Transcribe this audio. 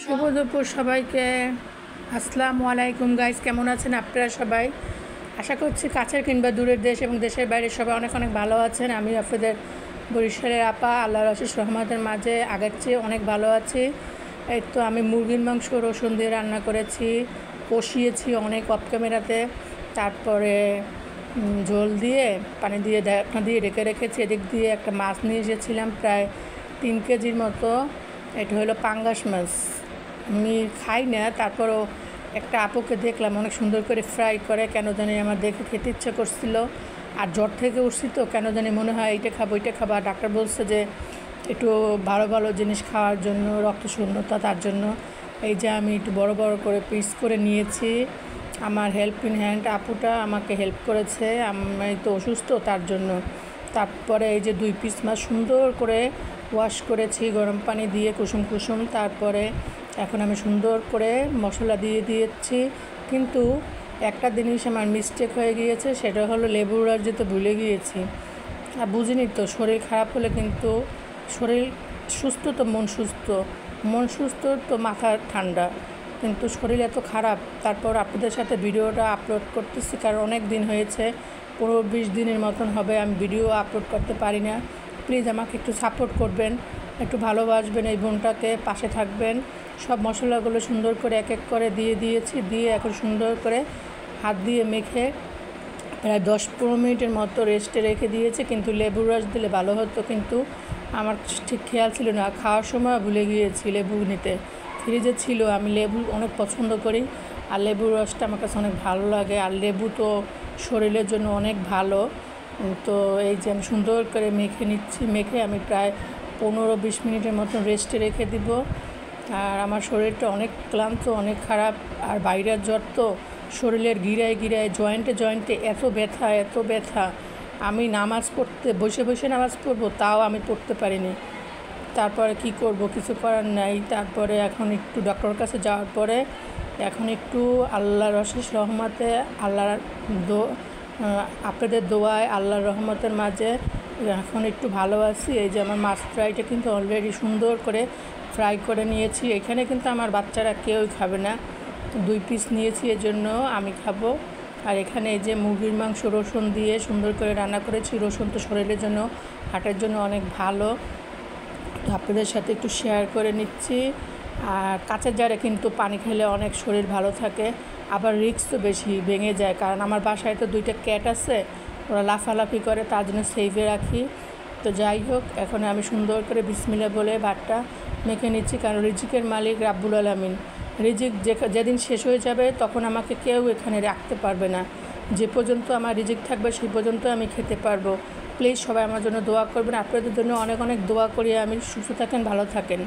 শুভ দুপুর সবাইকে। আসসালামু আলাইকুম গাইস, কেমন আছেন আপনারা সবাই? আশা করছি কাছের কিংবা দূরের দেশ এবং দেশের বাইরে সবাই অনেক অনেক ভালো আছেন। আমি আপনাদের বরিশালের আপা, আল্লাহর অশেষ রহমতের মাঝে আগের চেয়ে অনেক ভালো আছি। এই তো আমি মুরগির মাংস রসুন দিয়ে রান্না করেছি, কষিয়েছি অনেক অফ ক্যামেরাতে, তারপরে ঝোল দিয়ে পানি দিয়ে ঢাকনা দিয়ে রেখে রেখেছি। এদিক দিয়ে একটা মাছ নিয়ে এসেছিলাম প্রায় 3 কেজির মতো। এটা হলো পাঙ্গাস মাছ। আমি খাই না, তারপরও একটা আপুকে দেখলাম অনেক সুন্দর করে ফ্রাই করে, কেন জানি আমার দেখে খেতে ইচ্ছে করছিল। আর জ্বর থেকে উঠছি তো কেন জানি মনে হয় এইটা খাবো ওইটা খাবো। আর ডাক্তার বলছে যে একটু ভালো ভালো জিনিস খাওয়ার জন্য, রক্ত শূন্যতা, তার জন্য এই যে আমি একটু বড় বড় করে পিস করে নিয়েছি। আমার হেল্পিং হ্যান্ড আপুটা আমাকে হেল্প করেছে, আমি তো অসুস্থ তার জন্য। তারপরে এই যে 2 পিস মাছ সুন্দর করে ওয়াশ করেছি গরম পানি দিয়ে কুসুম কুসুম। তারপরে এখন আমি সুন্দর করে মশলা দিয়ে দিয়েছি, কিন্তু একটা জিনিস আমার মিস্টেক হয়ে গিয়েছে, সেটা হলো লেবুর রস দিতে ভুলে গিয়েছি। আর বুঝিনি তো, শরীর খারাপ হলে কিন্তু শরীর সুস্থ তো মন সুস্থ তো মাথা ঠান্ডা, কিন্তু শরীর এত খারাপ। তারপর আপনাদের সাথে ভিডিওটা আপলোড করতেছি, কারণ অনেক দিন হয়েছে, 15-20 দিনের মতন হবে আমি ভিডিও আপলোড করতে পারি না। প্লিজ আমাকে একটু সাপোর্ট করবেন, একটু ভালোবাসবেন, এই বোনটাকে পাশে থাকবেন। সব মশলাগুলো সুন্দর করে এক এক করে দিয়ে দিয়েছি, দিয়ে এখন সুন্দর করে হাত দিয়ে মেখে প্রায় 10-15 মিনিটের মতো রেস্টে রেখে দিয়েছে। কিন্তু লেবুর রস দিলে ভালো হতো, কিন্তু আমার ঠিক খেয়াল ছিল না, খাওয়ার সময় ভুলে গিয়েছি লেবু নিতে। ফ্রিজে ছিল, আমি লেবু অনেক পছন্দ করি, আর লেবুর রসটা আমার কাছে অনেক ভালো লাগে। আর লেবু তো শরীরের জন্য অনেক ভালো। তো এই যে আমি সুন্দর করে মেখে নিচ্ছি, মেখে আমি প্রায় 15-20 মিনিটের মতন রেস্টে রেখে দিব। আর আমার শরীরটা অনেক ক্লান্ত, অনেক খারাপ। আর বাইরের জ্বর তো, শরীরের গিরায় গিরায় জয়েন্টে এত ব্যথা। আমি নামাজ পড়তে বসে নামাজ পড়বো, তাও আমি পড়তে পারিনি। তারপরে কি করব, কিছু করার নাই। তারপরে এখন একটু ডক্টরের কাছে যাওয়ার পরে এখন একটু আল্লাহর অশেষ রহমতে, আল্লাহর আপনাদের দোয়ায়, আল্লাহর রহমতের মাঝে এখন একটু ভালো আছি। এই যে আমার মাছ ফ্রাইটা কিন্তু অলরেডি সুন্দর করে ফ্রাই করে নিয়েছি। এখানে কিন্তু আমার বাচ্চারা কেউই খাবে না, 2 পিস নিয়েছি, এজন্য আমি খাবো। আর এখানে এই যে মুরগির মাংস রসুন দিয়ে সুন্দর করে রান্না করেছি। রসুন তো শরীরের জন্য, হার্টের জন্য অনেক ভালো, তো আপনাদের সাথে একটু শেয়ার করে নিচ্ছি। আর কাঁচের জারে কিন্তু পানি খেলে অনেক শরীর ভালো থাকে, আবার রিস্ক তো বেশি, ভেঙে যায়। কারণ আমার বাসায় তো 2টা ক্যাট আছে, ওরা লাফালাফি করে, তার জন্য সেফে রাখি। তো যাই হোক, এখন আমি সুন্দর করে বিসমিল্লাহ বলে ভাতটা মেখে নিচ্ছি, কারণ রিজিকের মালিক রাব্বুল আলামিন। রিজিক যেদিন শেষ হয়ে যাবে তখন আমাকে কেউ এখানে রাখতে পারবে না। যে পর্যন্ত আমার রিজিক থাকবে সেই পর্যন্ত আমি খেতে পারবো। প্লিজ সবাই আমার জন্য দোয়া করবেন। আপনাদের জন্য অনেক অনেক দোয়া করি আমি। সুস্থ থাকেন, ভালো থাকেন।